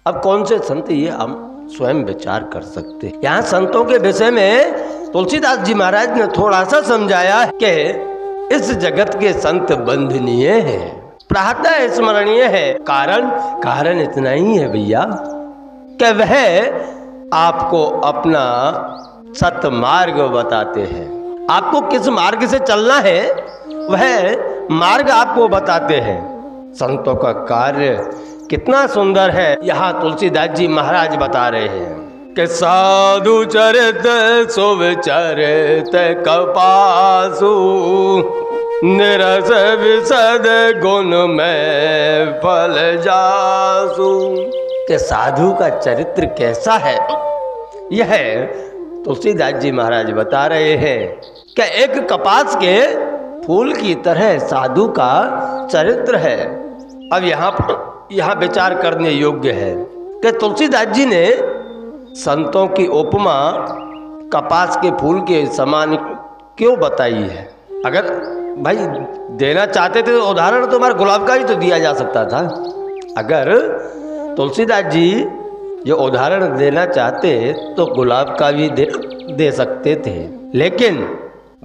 अब कौन से संत, ये हम स्वयं विचार कर सकते हैं। यहाँ संतों के विषय में तुलसीदास जी महाराज ने थोड़ा सा समझाया कि इस जगत के संत बंधनीय हैं, प्रातः स्मरणीय है। कारण इतना ही है भैया कि वह आपको अपना सतमार्ग बताते हैं। आपको किस मार्ग से चलना है वह मार्ग आपको बताते हैं। संतों का कार्य कितना सुंदर है, यहाँ तुलसीदास जी महाराज बता रहे हैं कि साधु चरित सुविचरित कपासु निरस विशद गुण में फल जासु। कि साधु का चरित्र कैसा है, यह तुलसीदास जी महाराज बता रहे हैं कि एक कपास के फूल की तरह साधु का चरित्र है। अब यहाँ विचार करने योग्य है कि तुलसीदास जी ने संतों की उपमा कपास के फूल के समान क्यों बताई है। अगर भाई देना चाहते थे तो उदाहरण तो हमारा गुलाब का ही तो दिया जा सकता था। अगर तुलसीदास जी जो उदाहरण देना चाहते तो गुलाब का भी दे सकते थे, लेकिन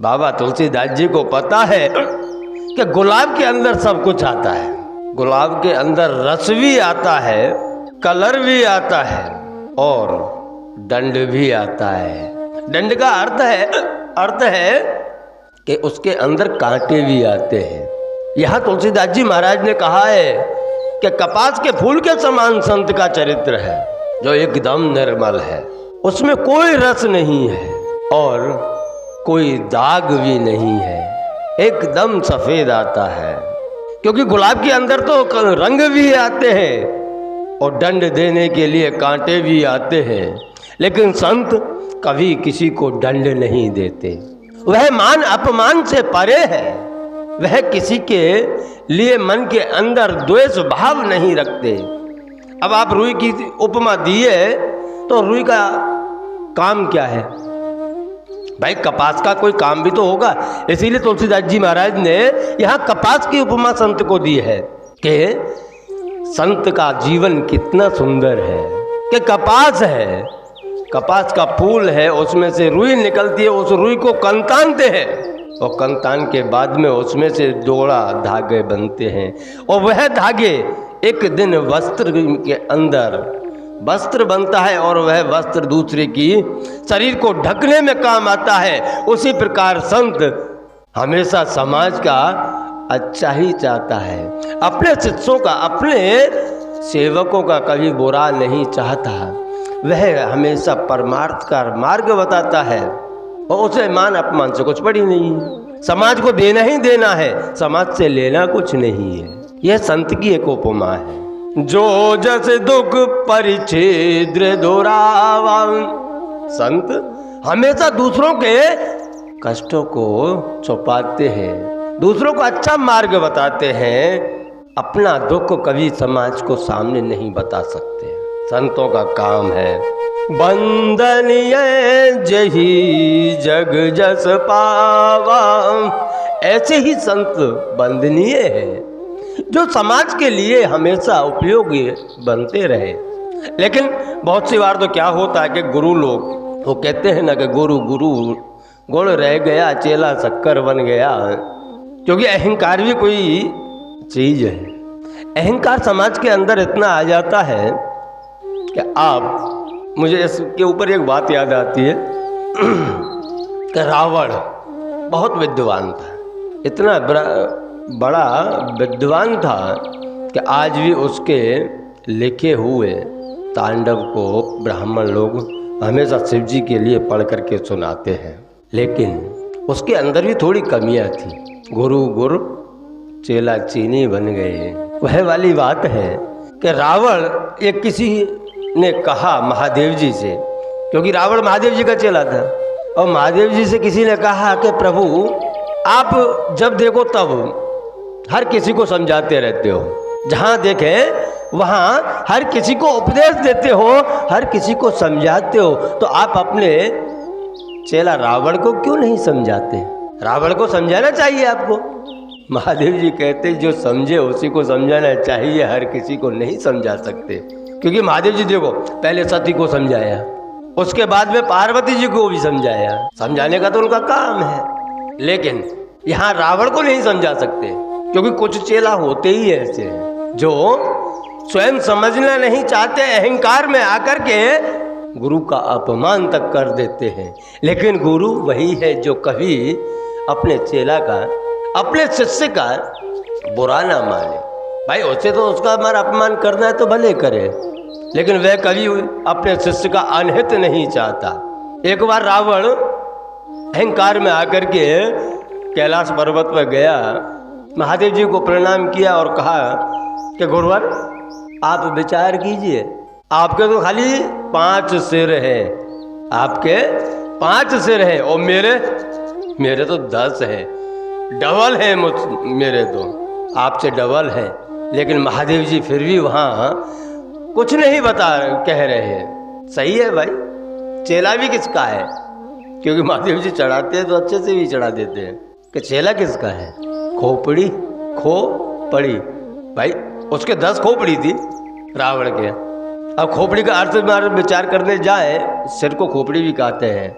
बाबा तुलसीदास जी को पता है कि गुलाब के अंदर सब कुछ आता है। गुलाब के अंदर रस भी आता है, कलर भी आता है और दंड भी आता है। दंड का अर्थ है कि उसके अंदर कांटे भी आते हैं। यहाँ तुलसीदास जी महाराज ने कहा है कि कपास के फूल के समान संत का चरित्र है, जो एकदम निर्मल है, उसमें कोई रस नहीं है और कोई दाग भी नहीं है, एकदम सफेद आता है। क्योंकि गुलाब के अंदर तो रंग भी आते हैं और दंड देने के लिए कांटे भी आते हैं, लेकिन संत कभी किसी को दंड नहीं देते। वह मान अपमान से परे है, वह किसी के लिए मन के अंदर द्वेष भाव नहीं रखते। अब आप रुई की उपमा दिए तो रुई का काम क्या है भाई, कपास का कोई काम भी तो होगा। इसीलिए तुलसीदास जी महाराज ने यहाँ कपास की उपमा संत को दी है कि संत का जीवन कितना सुंदर है। कि कपास है, कपास का फूल है, उसमें से रुई निकलती है, उस रुई को कंतानते हैं और कंतान के बाद में उसमें से जोड़ा धागे बनते हैं और वह धागे एक दिन वस्त्र के अंदर वस्त्र बनता है और वह वस्त्र दूसरे की शरीर को ढकने में काम आता है। उसी प्रकार संत हमेशा समाज का अच्छा ही चाहता है, अपने शिष्यों का, अपने सेवकों का कभी बुरा नहीं चाहता। वह हमेशा परमार्थ का मार्ग बताता है और उसे मान अपमान से कुछ पड़ी नहीं है। समाज को देना ही देना है, समाज से लेना कुछ नहीं है। यह संत की एक उपमा है। जो जस दुख परिच्छेद्र दोरावा, संत हमेशा दूसरों के कष्टों को छुपाते हैं, दूसरों को अच्छा मार्ग बताते हैं, अपना दुख कभी समाज को सामने नहीं बता सकते। संतों का काम है बंदनीय जही जग जस पावा। ऐसे ही संत बंदनीय है जो समाज के लिए हमेशा उपयोगी बनते रहे। लेकिन बहुत सी बार तो क्या होता है कि गुरु लोग वो कहते हैं ना कि गुरु गुरु गुड़ रह गया, चेला शक्कर बन गया। क्योंकि अहंकार भी कोई चीज है। अहंकार समाज के अंदर इतना आ जाता है कि आप, मुझे इसके ऊपर एक बात याद आती है कि रावण बहुत विद्वान था, इतना बड़ा विद्वान था कि आज भी उसके लिखे हुए तांडव को ब्राह्मण लोग हमेशा शिव जी के लिए पढ़ करके सुनाते हैं। लेकिन उसके अंदर भी थोड़ी कमियां थी। गुरु गुरु चेला चीनी बन गए, वह वाली बात है कि रावण, एक किसी ने कहा महादेव जी से, क्योंकि रावण महादेव जी का चेला था, और महादेव जी से किसी ने कहा कि प्रभु आप जब देखो तब हर किसी को समझाते रहते हो, जहाँ देखें वहाँ हर किसी को उपदेश देते हो, हर किसी को समझाते हो, तो आप अपने चेला रावण को क्यों नहीं समझाते? रावण को समझाना चाहिए आपको। महादेव जी कहते जो समझे उसी को समझाना चाहिए, हर किसी को नहीं समझा सकते। क्योंकि महादेव जी देखो पहले सती को समझाया, उसके बाद में पार्वती जी को भी समझाया, समझाने का तो उनका काम है। लेकिन यहाँ रावण को नहीं समझा सकते, क्योंकि कुछ चेला होते ही ऐसे हैं जो स्वयं समझना नहीं चाहते, अहंकार में आकर के गुरु का अपमान तक कर देते हैं। लेकिन गुरु वही है जो कभी अपने चेला का, अपने शिष्य का बुरा ना माने। भाई उसे तो उसका हमारा अपमान करना है तो भले करे, लेकिन वह कभी अपने शिष्य का अनहित नहीं चाहता। एक बार रावण अहंकार में आकर के कैलाश पर्वत पर गया, महादेव जी को प्रणाम किया और कहा कि गुरुवर आप विचार कीजिए, आपके तो खाली 5 सिर हैं, आपके 5 सिर हैं और मेरे तो 10 हैं, डबल है मेरे तो आपसे डबल है। लेकिन महादेव जी फिर भी वहाँ कुछ नहीं कह रहे हैं। सही है भाई, चेला भी किसका है, क्योंकि महादेव जी चढ़ाते हैं तो अच्छे से भी चढ़ा देते हैं कि चेला किसका है। खोपड़ी खोपड़ी, भाई उसके 10 खोपड़ी थी रावण के। अब खोपड़ी का अर्थ विचार करने जाए, सिर को खोपड़ी भी कहते हैं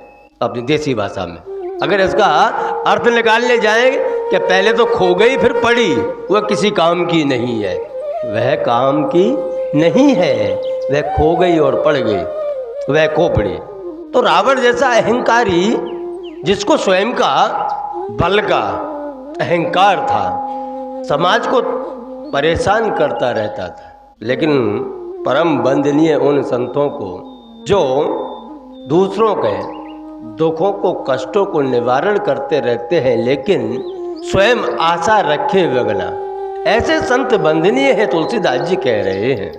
अपनी देसी भाषा में। अगर इसका अर्थ निकालने जाए कि पहले तो खो गई फिर पड़ी, वह किसी काम की नहीं है, वह काम की नहीं है, वह खो गई और पड़ गई, वह खोपड़ी। तो रावण जैसा अहंकारी, जिसको स्वयं का बल का अहंकार था, समाज को परेशान करता रहता था। लेकिन परम वंदनीय उन संतों को जो दूसरों के दुखों को, कष्टों को निवारण करते रहते हैं, लेकिन स्वयं आशा रखे बिना, ऐसे संत वंदनीय है, तुलसीदास जी कह रहे हैं।